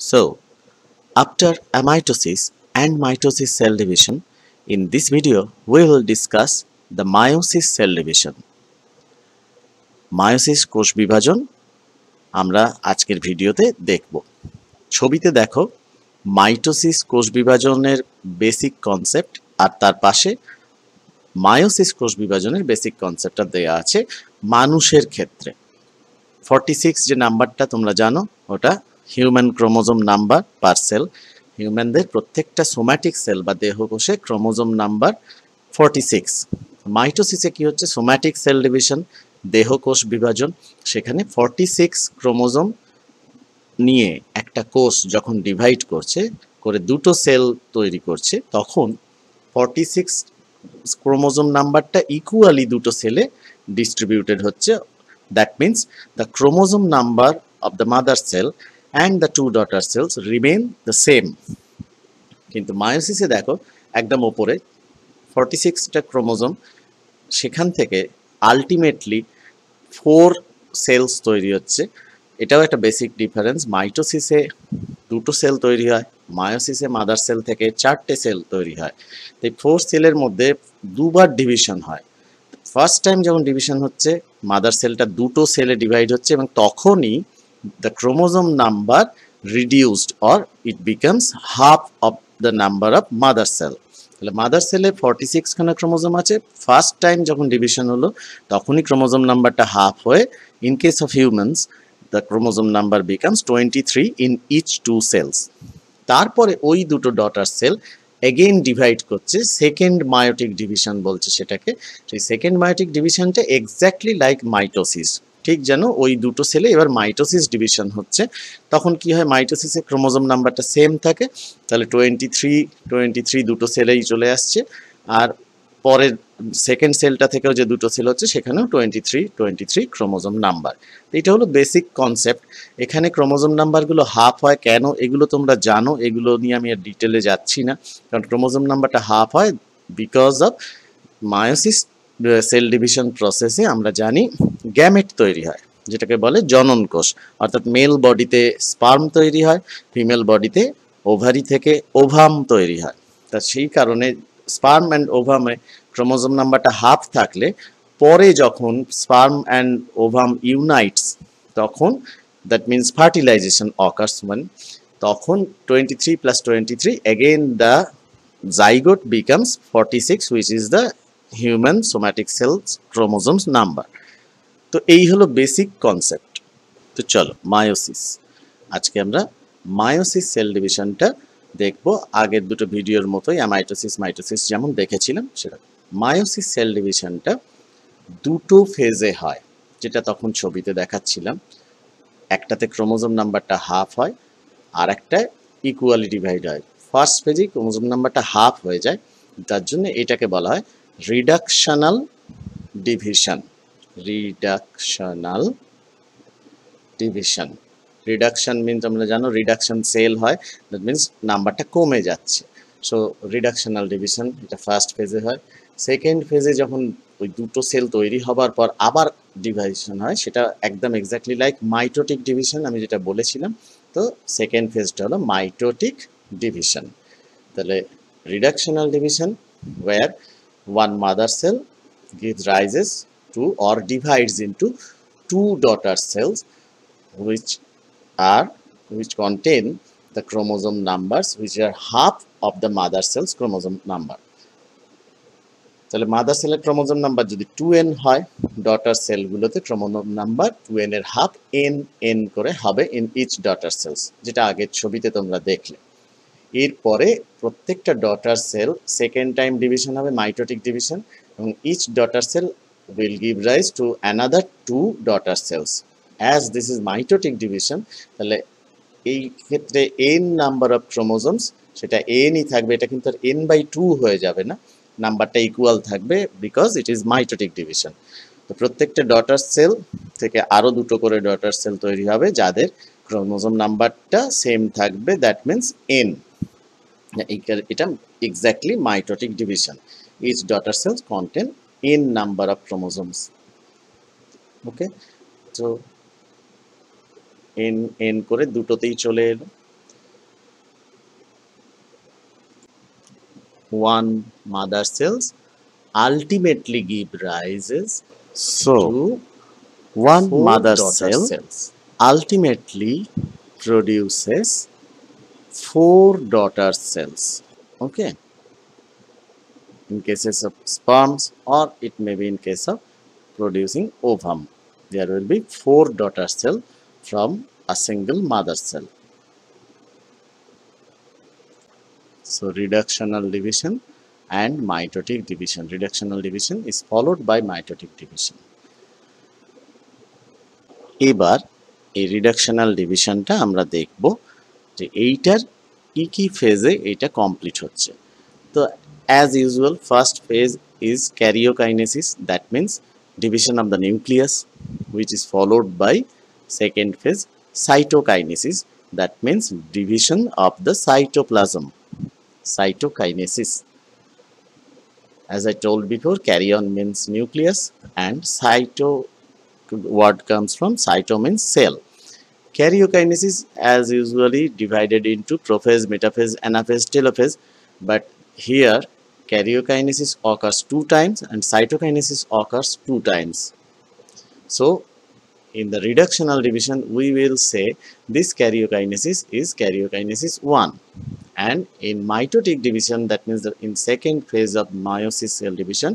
So, after amitosis and mitosis cell division, in this video we will discuss the meiosis cell division. meiosis কোষ বিভাজন আমরা আজকের ভিডিওতে দেখব। ছবিতে দেখো মাইটোসিস কোষ বিভাজনের বেসিক কনসেপ্ট আর তার পাশে মায়োসিস কোষ বিভাজনের বেসিক কনসেপ্টটা দেয়া আছে মানুষের ক্ষেত্রে। 46 যে নাম্বারটা তোমরা জানো ওটা হিউম্যান ক্রোমোজোম নাম্বার পার সেল। হিউম্যানদের প্রত্যেকটা সোম্যাটিক সেল বা দেহকোষে ক্রোমোজোম নাম্বার 46। মাইটোসিসে কি হচ্ছে, সোম্যাটিক সেল ডিভিশন, দেহকোষ বিভাজন। সেখানে 46 ক্রোমোজোম নিয়ে একটা কোষ যখন ডিভাইড করছে করে দুটো সেল তৈরি করছে, তখন 46 ক্রোমোজোম নাম্বারটা ইকুয়ালি দুটো সেলে ডিস্ট্রিবিউটেড হচ্ছে। That means the chromosome number of the mother cell and the two daughter cells remain the same. কিন্তু মায়োসিসে দেখো একদম ওপরে 46টা ক্রোমোজোম, সেখান থেকে আলটিমেটলি 4 সেলস তৈরি হচ্ছে। এটাও একটা বেসিক ডিফারেন্স। মাইটোসিসে দুটো সেল তৈরি হয়, মায়োসিসে মাদার সেল থেকে 4টে সেল তৈরি হয়। এই 4 সেলের মধ্যে দুবার ডিভিশন হয়। ফার্স্ট টাইম যখন ডিভিশন হচ্ছে মাদার সেলটা দুটো সেলে ডিভাইড হচ্ছে এবং তখনই the chromosome number reduced or it becomes half of the number of mother sell. তাহলে মাদার সেলে 46 খানা ক্রোমোজোম আছে, ফার্স্ট টাইম যখন ডিভিশন হলো তখনই ক্রোমোজোম নাম্বারটা হাফ হয়ে in case of humans the chromosome number becomes 23 in each two cells. তারপরে ওই দুটো ডটার সেল এগেইন ডিভাইড করছে, সেকেন্ড মায়োটিক ডিভিশন বলছে সেটাকে। সেই সেকেন্ড মায়োটিক ডিভিশনটা এক্স্যাক্টলি লাইক মাইটোসিস, ঠিক যেন ওই দুটো সেলে এবার মাইটোসিস ডিভিশন হচ্ছে। তখন কি হয়, মাইটোসিসে ক্রোমোজোম নাম্বারটা সেম থাকে, তাহলে 23 দুটো সেলেই চলে আসছে। আর পরের সেকেন্ড সেলটা থেকেও যে দুটো সেল হচ্ছে সেখানেও 23 ক্রোমোজোম নাম্বার। এটা হলো বেসিক কনসেপ্ট। এখানে ক্রোমোজোম নাম্বারগুলো হাফ হয় কেন এগুলো তোমরা জানো, এগুলো নিয়ে আমি আর ডিটেলে যাচ্ছি না, কারণ ক্রোমোজোম নাম্বারটা হাফ হয় because of meiosis cell division প্রসেসে আমরা জানি গ্যামেট তৈরি হয়, যেটাকে বলে জনন কোষ। অর্থাৎ মেল বডিতে স্পার্ম তৈরি হয়, ফিমেল বডিতে ওভারি থেকে ওভাম তৈরি হয়। তা সেই কারণে স্পার্ম অ্যান্ড ওভামে ক্রোমোজোম নাম্বারটা হাফ থাকলে পরে যখন স্পার্ম অ্যান্ড ওভাম ইউনাইটস তখন that means fertilization occurs one, তখন 23 + 23 again the zygote becomes 46 which is the human somatic cells chromosomes number. তো এই হলো বেসিক কনসেপ্ট। তো চলো মায়োসিস, আজকে আমরা মায়োসিস সেল ডিভিশনটা দেখব আগের দুটো ভিডিওর মতোই, অ্যামাইটোসিস মাইটোসিস যেমন দেখেছিলাম সেটা। মায়োসিস সেল ডিভিশনটা দুটো ফেজে হয়, যেটা তখন ছবিতে দেখাচ্ছিলাম। একটাতে ক্রোমোজোম নাম্বারটা হাফ হয় আর একটা ইকুয়ালি ডিভাইড হয়। ফার্স্ট ফেজে ক্রোমোজোম নাম্বারটা হাফ হয়ে যায়, তার জন্য এটাকে বলা হয় reductional division. Reductional division, reduction means আমরা জানো রিডাকশন সেল হয়, দ্যাট মিনস নাম্বারটা কমে যাচ্ছে। সো রিডাকশনাল ডিভিশন এটা ফার্স্ট ফেজে হয়। সেকেন্ড ফেজে যখন ওই দুটো সেল তৈরি হবার পর আবার ডিভিশন হয়, সেটা একদম এক্স্যাক্টলি লাইক মাইটোটিক ডিভিশন আমি যেটা বলেছিলাম। তো সেকেন্ড ফেজটা হলো মাইটোটিক ডিভিশন। তাহলে reductional division where one mother cell gives rises to or divides into two daughter cells which contain the chromosome numbers which are half of the mother cell's chromosome number. তাহলে mother সেলের chromosome number যদি 2n হয়, daughter সেলগুলোতে chromosome number 2n এর half n করে হবে in each daughter sales, যেটা আগের ছবিতে তোমরা দেখলে। এরপরে প্রত্যেকটা daughter cell second time division হবে মাইটোটিক ডিভিশন, এবং each daughter cell will give rise to another two daughter cells. As this is mitotic division, তাহলে এই ক্ষেত্রে n নাম্বার অফ ক্রোমোজোমস সেটা nই থাকবে, এটা কিন্তু আর n/2 হয়ে যাবে না, নাম্বারটা ইকুয়াল থাকবে because it is mitotic division. তো প্রত্যেকটা ডটার সেল থেকে আরো দুটো করে ডটার সেল তৈরি হবে যাদের ক্রোমোজোম নাম্বারটা সেম থাকবে, দ্যাট মিনস n। এটা exactly mitotic division. Each daughter cells contain n number of chromosomes. Okay, তো n করে দুটোতেই চলে এলো। one mother cells ultimately give rises to one mother cell ultimately produces four daughter cells. Okay, in cases of sperms, or it may be in case of producing ovum, there will be four daughter cell from a single mother cell. So reductional division and mitotic division. Reductional division is followed by mitotic division. এবার এই reductional ডিভিশনটা আমরা দেখব যে এইটার কি কি ফেজে এটা কমপ্লিট হচ্ছে। তো as usual, first phase is karyokinesis, that means division of the nucleus, which is followed by second phase cytokinesis, that means division of the cytoplasm. Cytokinesis, as I told before, karyon means nucleus and cyto word comes from cyto means cell. Karyokinesis as usually divided into prophase, metaphase, anaphase, telophase, but here karyokinesis occurs 2 times and cytokinesis occurs 2 times. So in the reductional division we will say this karyokinesis is karyokinesis 1, and in mitotic division, that means that in second phase of meiosis cell division,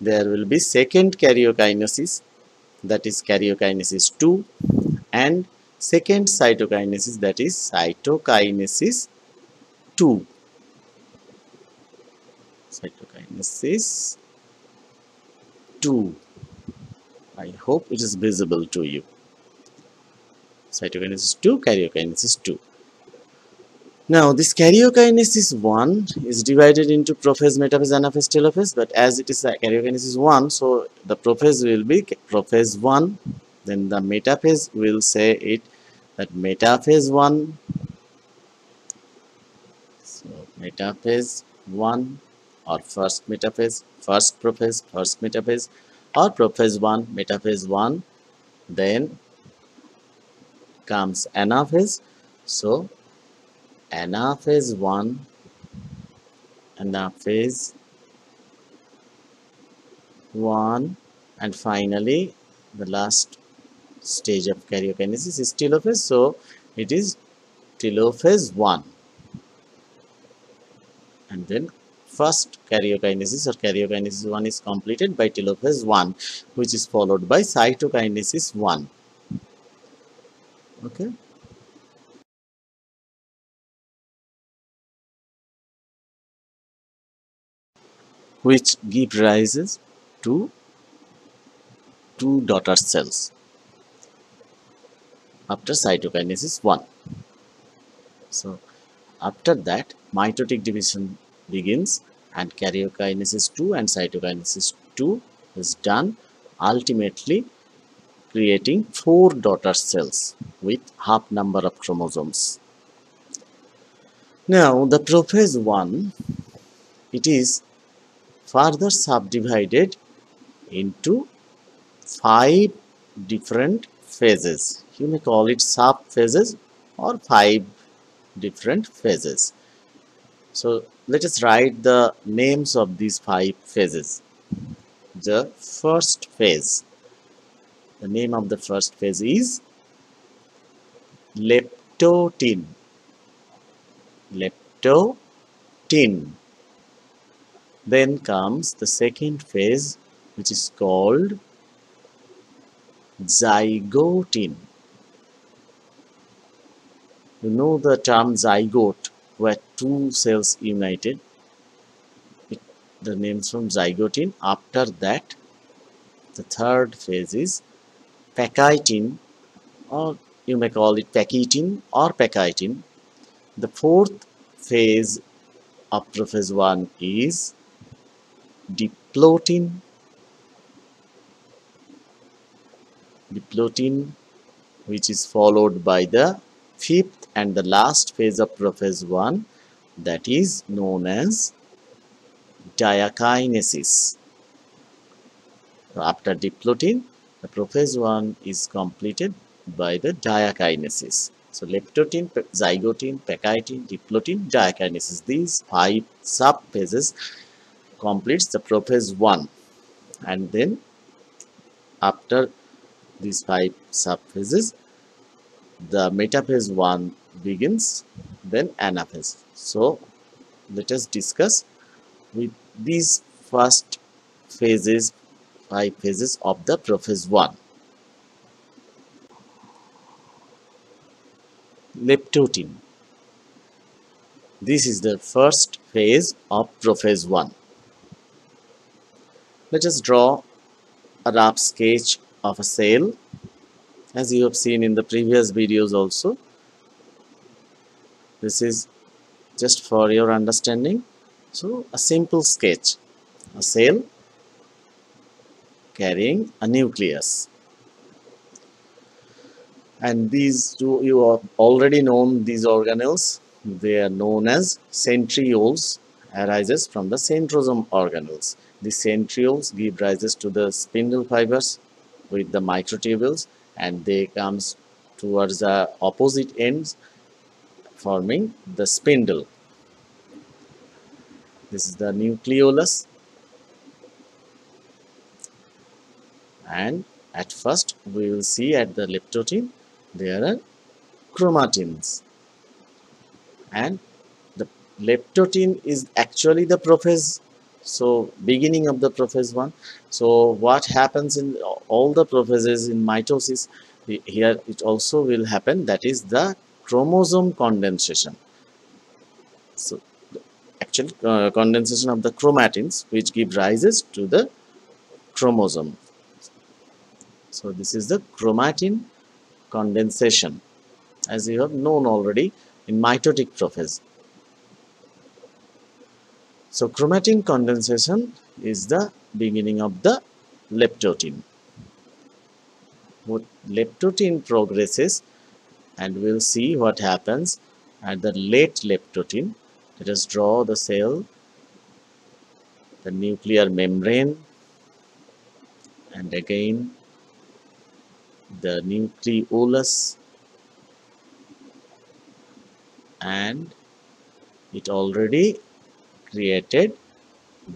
there will be second karyokinesis, that is karyokinesis 2, and second cytokinesis, that is cytokinesis 2. Cytokinesis 2. I hope it is visible to you. Cytokinesis 2, karyokinesis 2. Now this karyokinesis 1 is divided into prophase, metaphase, anaphase, telophase, but as it is karyokinesis 1, so the prophase will be prophase 1, then the metaphase will say it that metaphase 1. So metaphase 1 or first metaphase, first prophase, first metaphase, or prophase 1, metaphase 1, then comes anaphase. So anaphase 1, anaphase 1, and finally the last stage of karyokinesis is telophase. So it is telophase 1, and then first karyokinesis or karyokinesis 1 is completed by telophase 1, which is followed by cytokinesis 1. Okay. Which give rises to two daughter cells after cytokinesis 1. So after that mitotic division begins and karyokinesis 2 and cytokinesis 2 is done, ultimately creating four daughter cells with half number of chromosomes. Now the prophase 1, it is further subdivided into 5 different phases. You may call it sub phases or 5 different phases. So let us write the names of these 5 phases. The first phase, the name of the first phase is leptotene. Leptotene. Then comes the second phase, which is called zygotene. You know the term zygote, where two cells united. The names from zygotene. After that, the third phase is pachytene, or you may call it pachytene or pachytene. The fourth phase of prophase 1 is diplotene. Diplotene, which is followed by the fifth and the last phase of prophase 1, that is known as diakinesis. So after diplotene, the prophase 1 is completed by the diakinesis. So leptotin, zygotin, pachytene, diplotin, diakinesis. These 5 subphases completes the prophase 1, and then after these 5 subphases the metaphase 1 begins, then anaphase. So let us discuss with these first phases, 5 phases of the prophase 1. Leptotin. This is the first phase of prophase 1. Let us draw a rough sketch of a cell, as you have seen in the previous videos also. This is just for your understanding. So a simple sketch, a cell carrying a nucleus, and these two, you have already known these organelles. They are known as centrioles, arises from the centrosome organelles. The centrioles give rises to the spindle fibers with the microtubules, and they comes towards the opposite ends forming the spindle. This is the nucleolus, and at first we will see at the leptotin there are chromatins, and the leptotin is actually the prophase, so beginning of the prophase 1. So what happens in all the prophases in mitosis, here it also will happen, that is the chromosome condensation. So actually condensation of the chromatins which give rises to the chromosome. So this is the chromatin condensation, as you have known already in mitotic prophase. So chromatin condensation is the beginning of the leptotin. What leptotin progresses, and we'll see what happens at the late leptotin. Let us draw the cell, the nuclear membrane, and again the nucleolus, and it already created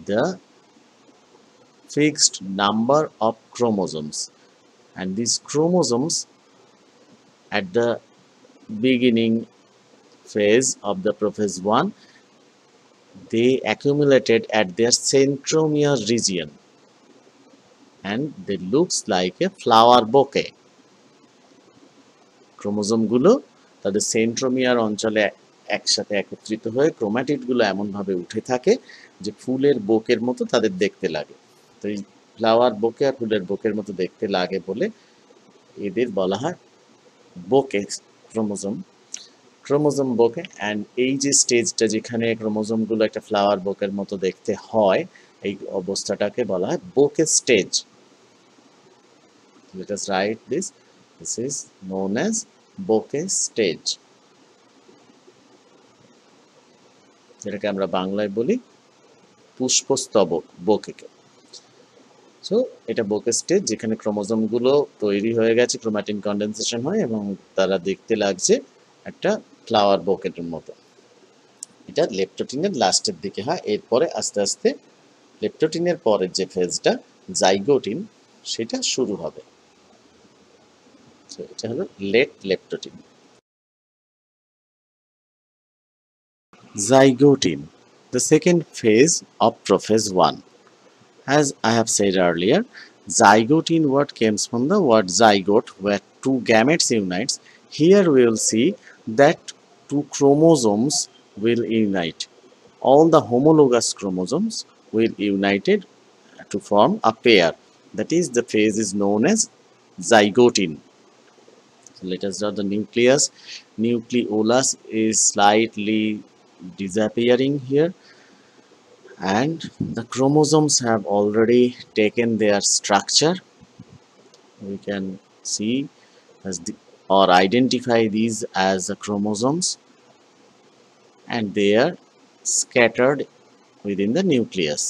the fixed number of chromosomes, and these chromosomes at the beginning phase of the prophase 1, they accumulated at their centromere region, and they looks like a flower bouquet. Chromosome গুলো তাদের centromere অঞ্চলে একসাথে একত্রিত হয়ে chromatid গুলো এমন ভাবে উঠে থাকে যে ফুলের বোকের মতো তাদের দেখতে লাগে। তো এই ফ্লাওয়ার বোকে আর ফুলের বোকের মতো দেখতে লাগে বলে এদের বলা হয় bouquet chromosome, chromosome bouquet. And এই যে স্টেজটা যেখানে ক্রোমোজোম গুলো একটা ফ্লাওয়ার বোকের মতো দেখতে হয়, এই অবস্থাটাকে বলা হয় bouquet stage. Let us write this. This is known as bouquet stage, যেটাকে আমরা বাংলায় বলি পুষ্পস্তবক, বোকেকে। সো এটা বোকে স্টেজ, যেখানে ক্রোমোজোম গুলো তৈরি হয়ে গেছে, ক্রোমাটিন কন্ডেনসেশন হয় এবং তারা দেখতে লাগছে একটা ফ্লাওয়ার বোকেটের মতো। এটা লেপটোটিনের লাস্টের দিকে হয়। এরপরে আস্তে আস্তে লেপটোটিনের পরের যে ফেজটা জাইগোটিন, সেটা শুরু হবে। এটা হলো late leptotene. Zygotin, the second phase of prophase 1. As I have said earlier, zygotin word comes from the word zygote, where two gametes unites. Here we will see that two chromosomes will unite. All the homologous chromosomes will united to form a pair. That is, the phase is known as zygotin. So let us draw the nucleus. Nucleolus is slightly disappearing here, and the chromosomes have already taken their structure. We can see as or identify these as the chromosomes, and they are scattered within the nucleus.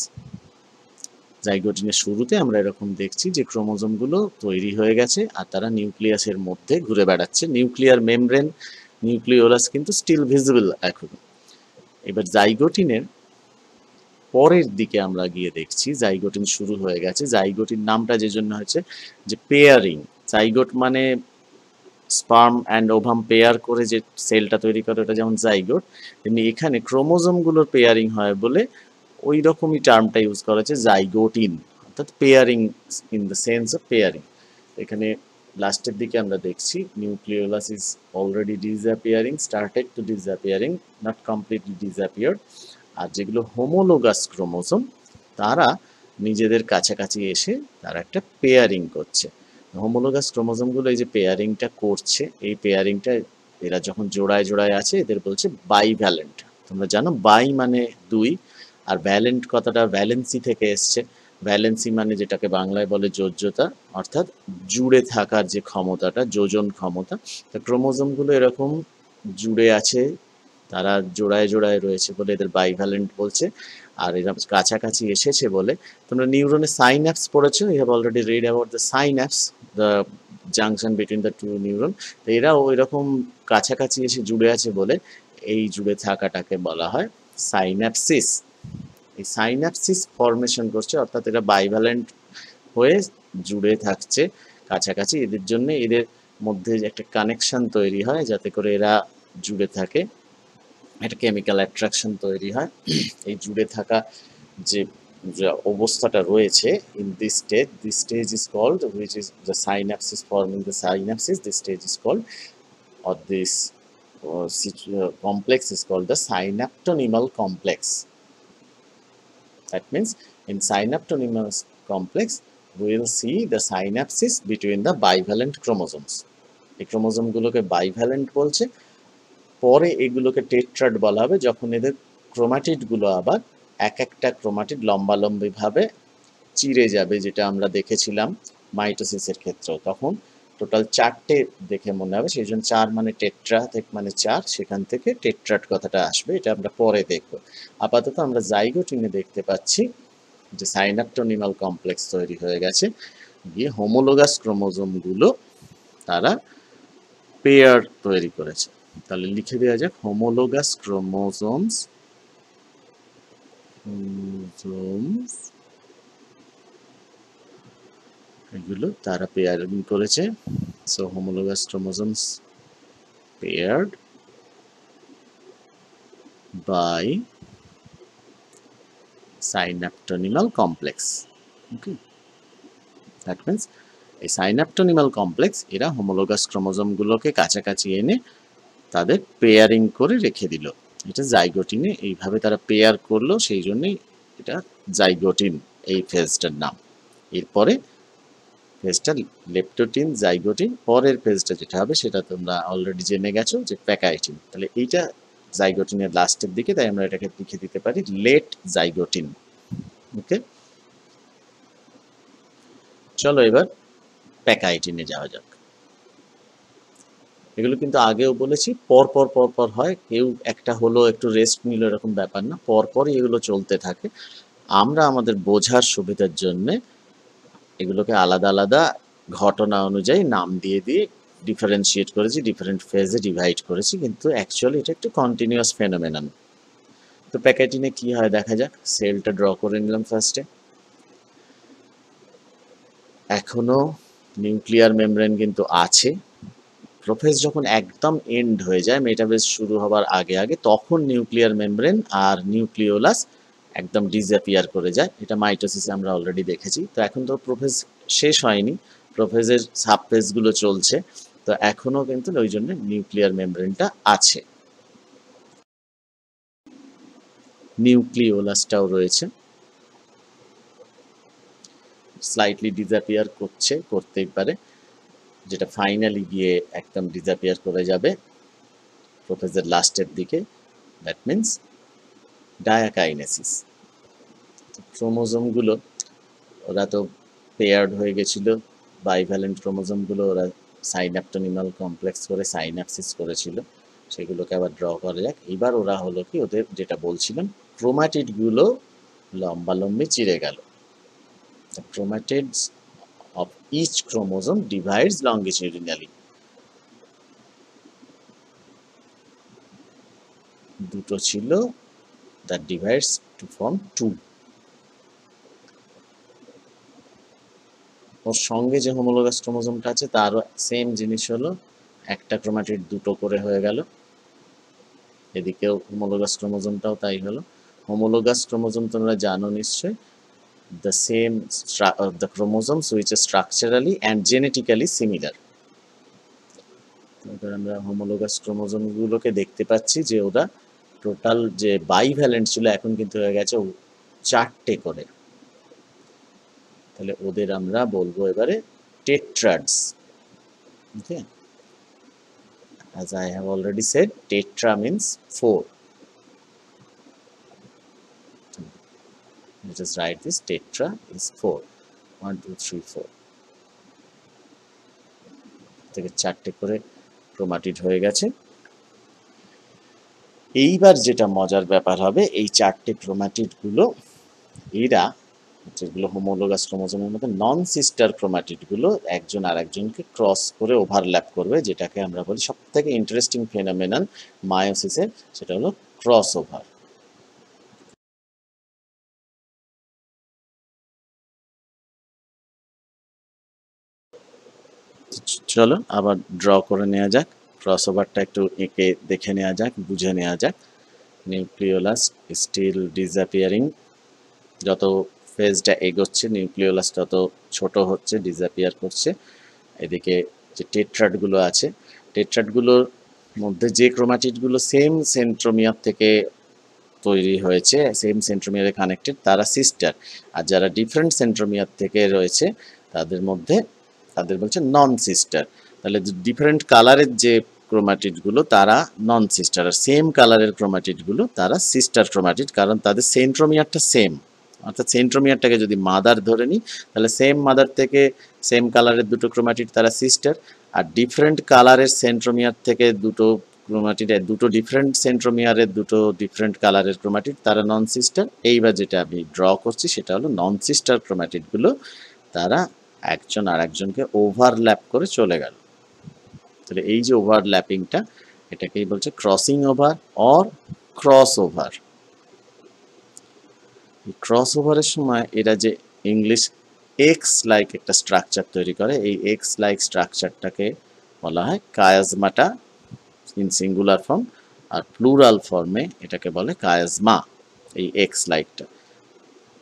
জাইগোটিনের শুরুতে আমরা এরকম দেখছি যে ক্রোমোজোমগুলো তৈরি হয়ে গেছে আর তারা নিউক্লিয়াসের মধ্যে ঘুরে বেড়াচ্ছে। নিউক্লিয়ার মেমব্রেন, নিউক্লিওলাস কিন্তু স্টিল ভিজিবল এখন। এবার জাইগোটিনের পরের দিকে আমরা গিয়ে দেখছি জাইগোটিন শুরু হয়ে গেছে। জাইগোটিন নামটা যে জন্য হয়েছে যে পেয়ারিং, জাইগোট মানে স্পার্ম অ্যান্ড ওভাম পেয়ার করে যে সেলটা তৈরি করে ওটা যেমন জাইগোট, তেমনি এখানে ক্রোমোজোমগুলোর পেয়ারিং হয় বলে ওই রকমই টার্মটা ইউজ করা হয়েছে জাইগোটিন, অর্থাৎ pairing in the sense of pairing. এখানে লাস্টের দিকে আমরা দেখছি nucleolus is already disappearing, started to disappearing, not completely disappeared. আর যেগুলো হোমোলোগাস ক্রোমোজোম তারা নিজেদের কাছাকাছি এসে তারা একটা পেয়ারিং করছে। হোমোলোগাস ক্রোমোজোমগুলো এই যে পেয়ারিংটা করছে, এই পেয়ারিংটা এরা যখন জোড়ায় জোড়ায় আছে এদের বলছে বাইভ্যালেন্ট। তোমরা জানো বাই মানে দুই, আর ভ্যালেন্ট কথাটা ভ্যালেন্সি থেকে এসছে। ভ্যালেন্সি মানে যেটাকে বাংলায় বলে যোজ্যতা, অর্থাৎ জুড়ে থাকার যে ক্ষমতাটা, যোজন ক্ষমতা। তা ক্রোমোজোমগুলো এরকম জুড়ে আছে, তারা জোড়ায় জোড়ায় রয়েছে বলে এদের বাইভ্যালেন্ট বলছে। আর এরা কাছাকাছি এসেছে বলে, তোমরা নিউরনের সাইন্যাপস পড়েছো, you have already read about the synapse, the junction between the two neuron. তো এরা ওই রকম কাছাকাছি এসে জুড়ে আছে বলে এই জুড়ে থাকাটাকে বলা হয় সাইন্যাপসিস। এই সাইন্যাপসিস ফর্মেশন করছে, অর্থাৎ এরা বাইভ্যালেন্ট হয়ে জুড়ে থাকছে কাছাকাছি। এদের জন্য এদের মধ্যে একটা কানেকশন তৈরি হয় যাতে করে এরা জুড়ে থাকে, একটা কেমিক্যাল অ্যাট্রাকশন তৈরি হয়। এই জুড়ে থাকা যে অবস্থাটা রয়েছে in this stage is called, which is the synapsis forming the synapsis, this stage is called or this complex is called the synaptonymal complex. That means in synaptonymal complex we will see the synapses between the bivalent chromosomes. এই ক্রোমোজোমগুলোকে bivalent বলছে, পরে এগুলোকে tetrad বলা হবে যখন এদের ক্রোমাটিডগুলো আবার এক একটা ক্রোমাটিড লম্বালম্বিভাবে চিরে যাবে, যেটা আমরা দেখেছিলাম মাইটোসিসের ক্ষেত্রেও। তখন টোটাল 4টে দেখে মনে হবে, সেই জন্য 4 মানে টেট্রা মানে 4, সেখান থেকে টেট্রাড কথাটা আসবে, এটা আমরা পরে দেখব। আপাতত আমরা জাইগোটিনে দেখতে পাচ্ছি যে সাইনাপটোনিমাল কমপ্লেক্স তৈরি হয়ে গেছে, গিয়ে হোমোলোগাস ক্রোমোজোমগুলো তারা পেয়ার তৈরি করেছে। তাহলে লিখে দেওয়া যাক হোমোলোগাস ক্রোমোজোমস এগুলো তারা পেয়ারিং করেছে। So homologous chromosomes paired by synaptonymal complex. Okay, that means এই synaptonymal complex এরা হোমোলোগাস ক্রোমোজোমগুলোকে কাছাকাছি এনে তাদের পেয়ারিং করে রেখে দিল। এটা জাইগোটিনে এইভাবে তারা পেয়ার করলো, সেই জন্যই এটা জাইগোটিন এই ফেজটার নাম। এরপরে ফেজটা লেপ্টোটিন, জাইগোটিন, পরের ফেজটা যেটা হবে সেটা তোমরা অলরেডি জেনে গেছো যে প্যাকাইটিন। তাহলে এইটা জাইগোটিনের লাস্টের দিকে, তাই আমরা এটাকে লিখে দিতে পারি লেট জাইগোটিন। ওকে, চলো এবার প্যাকাইটিনে যাওয়া যাক। এগুলো কিন্তু আগেও বলেছি পরপর পরপর হয়, কেউ একটা হলো একটু রেস্ট নিল এরকম ব্যাপার না, পরপরই এগুলো চলতে থাকে। আমরা আমাদের বোঝার সুবিধার জন্যে এগুলোকে আলাদা আলাদা ঘটনা অনুযায়ী নাম দিয়ে দিয়ে ডিফারেন্সিয়েট করেছি, ডিফারেন্ট ফেজে ডিভাইড করেছি, কিন্তু অ্যাকচুয়ালি এটা একটু কন্টিনিউয়াস ফেনোমেনন। তো প্যাকেটিনে কি হয় দেখা যাক। সেলটা ড্র করে নিলাম ফার্স্টে। এখনো নিউক্লিয়ার মেমব্রেন কিন্তু আছে। প্রোফেজ যখন একদম এন্ড হয়ে যায়, মেটাফেজ শুরু হবার আগে আগে, তখন নিউক্লিয়ার মেমব্রেন আর নিউক্লিওলাস একদম ডিসঅ্যাপিয়ার করে যায়। এটা মাইটোসিসে আমরা অলরেডি দেখেছি। তো এখন তো প্রোফেজ শেষ হয়নি, প্রোফেজের সাবফেজগুলো চলছে, তো এখনো কিন্তু ওই জন্য নিউক্লিয়ার মেমব্রেনটা আছে। নিউক্লিওলাসটাও রয়েছে, স্লাইটলি ডিসঅ্যাপিয়ার করতেই পারে, যেটা ফাইনালি গিয়ে একদম ডিসঅ্যাপিয়ার করে যাবে প্রোফেজের লাস্টের দিকে। That means diakinesis. ক্রোমোজোমগুলো ওরা তো পেয়ার্ড হয়ে গেছিল, বাইভ্যালেন্ট ক্রোমোজোমগুলো ওরা সাইন্যাপটোনিমাল কমপ্লেক্স করে সাইন্যাপসিস করেছিল, সেগুলোকে আবার ড্র করা যাক। এবার ওরা হলো কি, ওদের যেটা বলছিলাম ক্রোমাটিডগুলো লম্বালম্বি চিরে গেল। The chromatids of each chromosome divides longitudinally. দুটো ছিল, that divides to form 2. ওর সঙ্গে যে হোমোলোগাস ক্রোমোজোমটা আছে তারও সেম জিনিস হলো, একটা ক্রোমাটিড দুটো করে হয়ে গেল, এদিকেও হোমোলোগাস ক্রোমোজোমটাও তাই হলো। হোমোলোগাস ক্রোমোজোম তোমরা জানো নিশ্চয়, the same the chromosomes which are structurally and genetically similar. এবার আমরা হোমোলোগাস ক্রোমোজোম গুলোকে দেখতে পাচ্ছি যে ওরা টোটাল যে বাইভ্যালেন্ট ছিল এখন কিন্তু হয়ে গেছে 4টে করে। তাহলে ওদের আমরা বলবো এবারে টেট্রাডস। ওকে, as I have already said, tetra means 4. Let us write this. Tetra is 4. 1 2 3 4 থেকে 4টে করে ক্রোমাটিড হয়ে গেছে। এইবার যেটা মজার ব্যাপার হবে, এই 4টে ক্রোমাটিড গুলো এরা যেগুলো হোমোলোগাস ক্রোমোজোমের মধ্যে নন সিস্টার ক্রোমাটিড গুলো একজন আরেকজনকে ক্রস করে ওভারল্যাপ করবে, যেটাকে আমরা বলি সবথেকে ইন্টারেস্টিং ফেনোমেনন মায়োসিসের, সেটা হলো ক্রস ওভার। চলো আবার ড্র করে নেওয়া যাক, ক্রস ওভারটা একটু এঁকে দেখে নেওয়া যাক, বুঝে নেওয়া যাক। নিউক্লিওলাস স্টিল ডিসঅ্যাপিয়ারিং, যত ফেজটা এগোচ্ছে নিউক্লিওলাস তত ছোট হচ্ছে, ডিসঅ্যাপিয়ার করছে। এদিকে যে টেট্রাডগুলো আছে, টেট্রাডগুলোর মধ্যে যে ক্রোমাটিডগুলো সেম সেন্ট্রোমিয়ার থেকে তৈরি হয়েছে, সেম সেন্ট্রোমিয়ারে কানেক্টেড, তারা সিস্টার। আর যারা ডিফারেন্ট সেন্ট্রোমিয়ার থেকে রয়েছে তাদের মধ্যে তাদের বলছে নন সিস্টার। তাহলে ডিফারেন্ট কালারের যে ক্রোমাটিডগুলো তারা নন সিস্টার, আর সেম কালারের ক্রোমাটিডগুলো তারা সিস্টার ক্রোমাটিড, কারণ তাদের সেন্ট্রোমিয়ারটা সেম। অর্থাৎ সেন্ট্রোমিয়ারটাকে যদি মাদার ধরে নিই, তাহলে সেম মাদার থেকে সেম কালারের দুটো ক্রোমাটিড তারা সিস্টার, আর ডিফারেন্ট কালারের সেন্ট্রোমিয়ার থেকে দুটো ক্রোমাটিড, দুটো ডিফারেন্ট সেন্ট্রোমিয়ারের দুটো ডিফারেন্ট কালারের ক্রোমাটিড, তারা নন সিস্টার। এইবার যেটা আমি ড্র করছি সেটা হলো নন সিস্টার ক্রোমাটিডগুলো, তারা একজন আর একজনকে ওভারল্যাপ করে চলে গেল। তাহলে এই যে ওভারল্যাপিংটা, এটাকেই বলছে crossing over or cross over. Cross ওভারের সময় এরা যে ইংলিশ এক্স লাইক একটা স্ট্রাকচার তৈরি করে, এই এক্স লাইক স্ট্রাকচারটাকে বলা হয় কায়াজমাটা ইন সিঙ্গুলার ফর্ম, আর প্লুরাল ফর্মে এটাকে বলে কায়াজমা। এই এক্স লাইকটা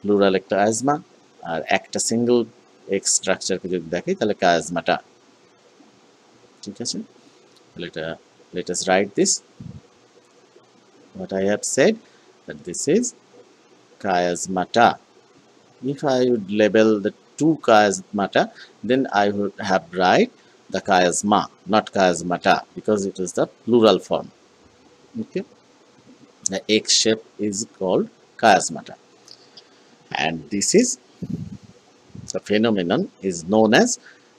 প্লুরাল একটা আজমা, আর একটা সিঙ্গল এক্স স্ট্রাকচারকে যদি দেখি তাহলে কায়াজমাটা। ঠিক আছে, তাহলে এটা let us write this what I have said, that this is chiasmata. If I would label the two chiasmata, then I would have write the chiasma, not chiasmata, because it is the plural form. Okay, the X shape is called chiasmata, and this is the phenomenon is known as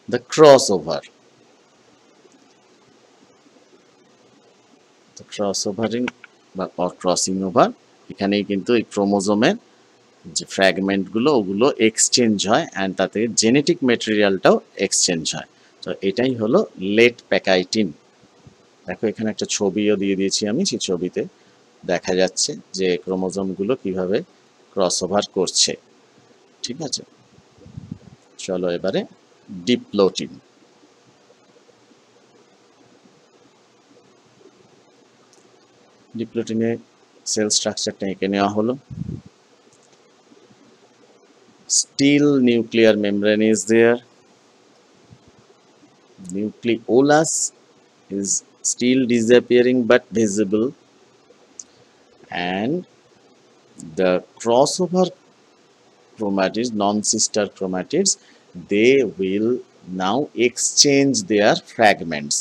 the crossover. The crossovering or crossing over, এখানেই কিন্তু এই ক্রোমোজোমের যে ফ্র্যাগমেন্টগুলো ওগুলো exchange হয়, and তাতে genetic মেটেরিয়ালটাও exchange হয়। তো এটাই হলো লেট প্যাকাইটিন। দেখো এখানে একটা ছবিও দিয়ে দিয়েছি আমি, সেই ছবিতে দেখা যাচ্ছে যে ক্রোমোজোমগুলো কিভাবে ক্রস ওভার করছে। ঠিক আছে, চলো এবারে ডিপ্লোটিন। ডিপ্লোটিনের সেল স্ট্রাকচারটা এঁকে নেওয়া হলো। Still nuclear membrane is there. Nucleolus is still disappearing but visible, and the crossover chromatids, non-sister chromatids, they will now exchange their fragments.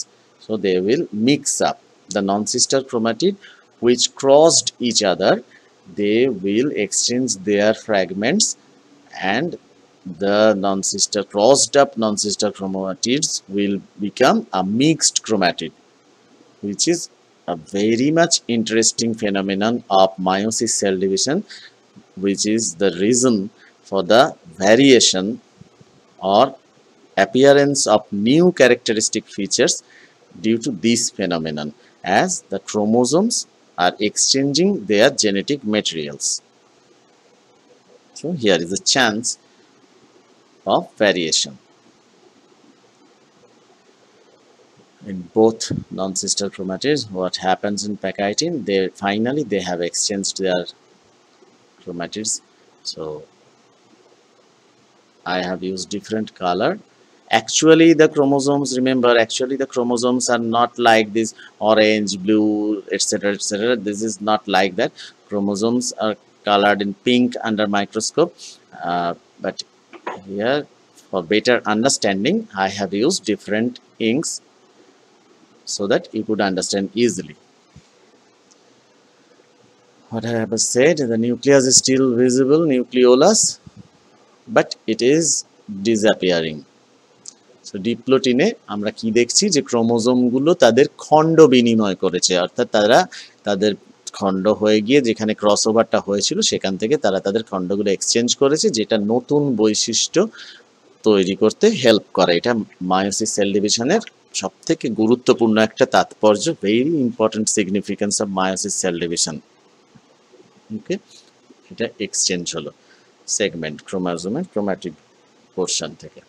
So they will mix up the non-sister chromatid which crossed each other. They will exchange their fragments, and the non-sister crossed up non-sister chromatids will become a mixed chromatid, which is a very much interesting phenomenon of meiosis cell division, which is the reason for the variation or appearance of new characteristic features due to this phenomenon as the chromosomes are exchanging their genetic materials. So here is a chance of variation. In both non-sister chromatids, what happens in pachytene, they have exchanged their chromatids. So I have used different color. Actually the chromosomes, remember, actually the chromosomes are not like this orange, blue, etc, etc. This is not like that. Chromosomes are colored in pink under microscope, but here for better understanding I have used different inks so that you could understand easily. What I have said, the nucleus is still visible, nucleolus, but it is disappearing. So ডিপ্লোটিনে আমরা কি দেখছি যে ক্রোমোজোমগুলো তাদের খণ্ড বিনিময় করেছে, অর্থাৎ তারা তাদের খণ্ড হয়ে গিয়ে যেখানে ক্রসওভারটা হয়েছিল সেখান থেকে তারা তাদের খণ্ডগুলো এক্সচেঞ্জ করেছে, যেটা নতুন বৈশিষ্ট্য তৈরি করতে হেল্প করে। এটা মায়োসিস সেল ডিভিশনের সবথেকে গুরুত্বপূর্ণ একটা তাৎপর্য, very important significance of meiosis cell division. Okay, এটা এক্সচেঞ্জ হলো সেগমেন্ট ক্রোমোজোমের ক্রোমাটিক পোরশন থেকে।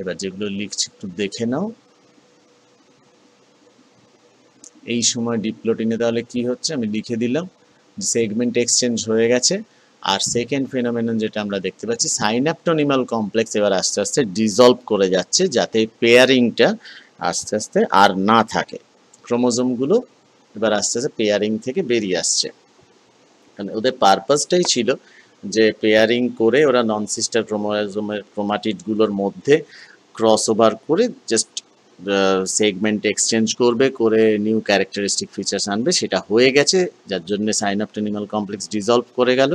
এবার যেগুলো লিখছি একটু দেখে নাও। এই সময় ডিপ্লোটিনে তাহলে কি হচ্ছে আমি লিখে দিলাম, সেগমেন্ট এক্সচেঞ্জ হয়ে গেছে। আর সেকেন্ড ফেনোমেনন যেটা আমরা দেখতে পাচ্ছি, সাইন্যাপটোনিমাল কমপ্লেক্স এবার আস্তে আস্তে ডিসলভ করে যাচ্ছে, যাতে পেয়ারিংটা আস্তে আস্তে আর না থাকে। ক্রোমোজোমগুলো এবার আস্তে আস্তে পেয়ারিং থেকে বেরিয়ে আসছে, কারণ ওদের পারপাসটাই ছিল যে পেয়ারিং করে ওরা নন সিস্টার ক্রোমোজোমের ক্রোমাটিডগুলোর মধ্যে ক্রস ওভার করে জাস্ট সেগমেন্ট এক্সচেঞ্জ করবে, করে নিউ ক্যারেক্টারিস্টিক ফিচার্স আনবে। সেটা হয়ে গেছে, যার জন্য সাইন্যাপটোনিমাল কমপ্লেক্স ডিসলভ করে গেল।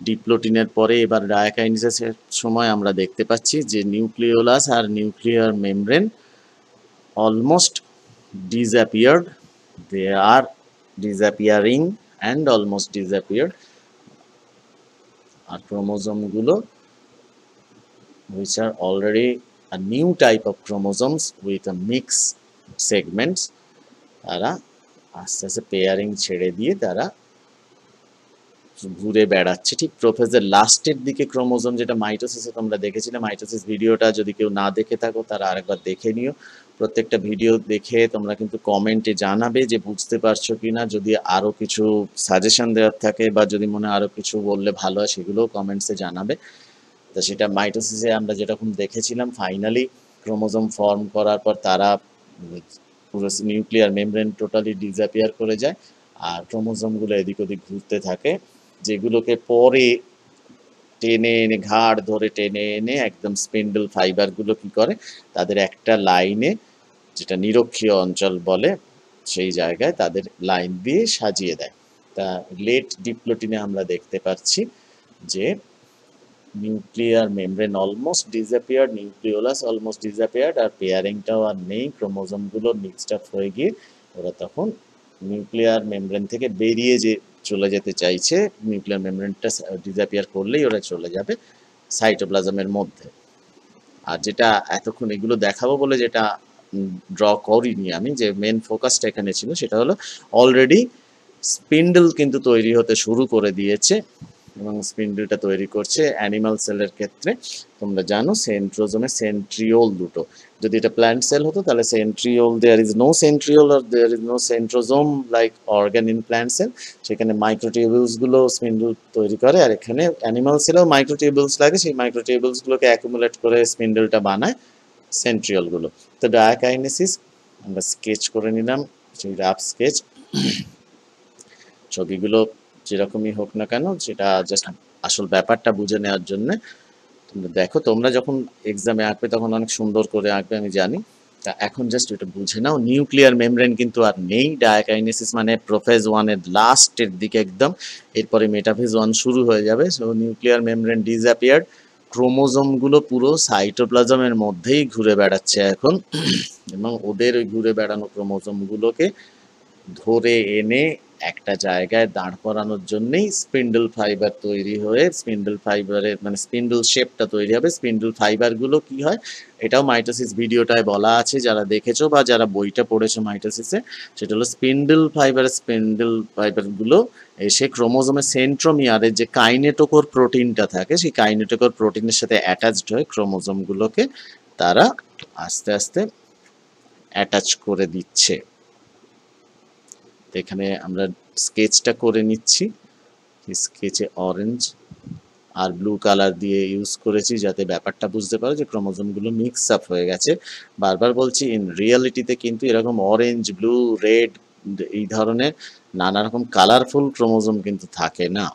ডিপ্লোটিনের পরে এবার ডায়াকাইনেসিসের সময় আমরা দেখতে পাচ্ছি যে নিউক্লিওলাস আর nuclear membrane almost disappeared, they are disappearing and almost disappeared. আর ক্রোমোজোমগুলো which are already a new type of chromosomes with a mixed segments, তারা আস্তে আস্তে পেয়ারিং ছেড়ে দিয়ে তারা ঘুরে বেড়াচ্ছে। ঠিক প্রোফেজের লাস্টের দিকে ক্রোমোজোম, যেটা মাইটোসিসে তোমরা দেখেছিলে, মাইটোসিস ভিডিওটা যদি কেউ না দেখে থাকো তারা আরেকবার দেখে নিও। প্রত্যেকটা ভিডিও দেখে তোমরা কিন্তু কমেন্টে জানাবে যে বুঝতে পারছো কিনা, যদি আরো কিছু সাজেশন দেওয়ার থাকে বা যদি মনে আরো কিছু বললে ভালো হয় সেগুলোও কমেন্টসে জানাবে। তো সেটা মাইটোসিসে আমরা যেরকম দেখেছিলাম, ফাইনালি ক্রোমোজোম ফর্ম করার পর তারা পুরো নিউক্লিয়ার মেমব্রেন টোটালি ডিসঅ্যাপিয়ার করে যায়, আর ক্রোমোজোমগুলো এদিক ওদিক ঘুরতে থাকে, যেগুলোকে পরে টেনে এনে ঘাড় ধরে টেনে এনে একদম স্পিন্ডল ফাইবারগুলো কি করে তাদের একটা লাইনে, যেটা নিরক্ষীয় অঞ্চল বলে, সেই জায়গায় তাদের লাইন দিয়ে সাজিয়ে দেয়। তা লেট ডিপ্লোটিনে আমরা দেখতে পাচ্ছি যে nuclear membrane almost disappeared, nucleolus almost disappeared, আর পেয়ারিংটাও আর নেই। ক্রোমোজোমগুলো মিক্সড আপ হয়ে গিয়ে ওরা তখন নিউক্লিয়ার মেমব্রেন থেকে বেরিয়ে চলে যেতে চাইছে। নিউক্লিয়ার মেমব্রেনটা ডিসঅ্যাপিয়ার করলেই ওরা চলে যাবে সাইটোপ্লাজমের মধ্যে। আর যেটা এতক্ষণ এগুলো দেখাবো বলে যেটা ড্র করিনি আমি, যে মেন ফোকাসটা এখানে ছিল, সেটা হলো অলরেডি স্পিন্ডল কিন্তু তৈরি হতে শুরু করে দিয়েছে, এবং স্পিন্ডলটা তৈরি করছে অ্যানিমাল সেলের ক্ষেত্রে। তোমরা জানো সেন্ট্রোজোমে সেন্ট্রিওল দুটো, যদি এটা প্ল্যান্ট সেল হতো তাহলে centriole, there is no centriole আর there is no centrosome like organ in plant cell. সেখানে মাইক্রোটিউবিউলস গুলো স্পিন্ডল তৈরি করে, আর এখানে অ্যানিমাল সেলেও মাইক্রোটিউবিউলস লাগে, সেই মাইক্রোটিউবিউলস গুলোকে অ্যাকুমুলেট করে স্পিন্ডলটা বানায় সেন্ট্রিওল গুলো। তো ডায়াকাইনেসিস আমরা স্কেচ করে নিলাম, সেই রাফ স্কেচ। ছবিগুলো যেরকমই হোক না কেন, সেটা জাস্ট আসল ব্যাপারটা বুঝে নেওয়ার জন্য। তোমরা দেখো, তোমরা যখন এক্সামে আঁকবে তখন অনেক সুন্দর করে আঁকবে আমি জানি, তা এখন জাস্ট এটা বুঝে নাও। নিউক্লিয়ার মেমব্রেন কিন্তু আর নেই, ডায়াকাইনেসিস মানে প্রোফেজ ওয়ানের লাস্টের দিকে একদম, এরপরে মেটাফেজ ওয়ান শুরু হয়ে যাবে। সো নিউক্লিয়ার মেমব্রেন ডিসঅ্যাপিয়ার্ড, ক্রোমোজোমগুলো পুরো সাইটোপ্লাজমের মধ্যেই ঘুরে বেড়াচ্ছে এখন, এবং ওদের ওই ঘুরে বেড়ানো ক্রোমোজোমগুলোকে ধরে এনে একটা জায়গায় দাঁড় করানোর জন্যই স্পিন্ডল ফাইবার তৈরি হয়ে স্পিন্ডল ফাইবারের মানে স্পিন্ডল শেপটা তৈরি হবে। স্পিন্ডল ফাইবারগুলো কি হয় এটাও মাইটোসিস ভিডিওটায় বলা আছে, যারা দেখেছো বা যারা বইটা পড়েছো মাইটোসিসে, সেটা হলো স্পিন্ডল ফাইবারগুলো এসে ক্রোমোজোমের সেন্ট্রোমিয়ারের যে কাইনেটোকোর প্রোটিনটা থাকে সেই কাইনেটোকোর প্রোটিনের সাথে অ্যাটাচড হয়ে ক্রোমোজোমগুলোকে তারা আস্তে আস্তে অ্যাটাচ করে দিচ্ছে। এখানে আমরা স্কেচটা করে নিচ্ছি, স্কেচে অরেঞ্জ আর ব্লু কালার দিয়ে ইউজ করেছি যাতে ব্যাপারটা বুঝতে পারো যে ক্রোমোজোমগুলো মিক্স আপ হয়ে গেছে। বারবার বলছি ইন রিয়ালিটিতে কিন্তু এরকম অরেঞ্জ, ব্লু, রেড এই ধরনের নানা রকম কালারফুল ক্রোমোজোম কিন্তু থাকে না।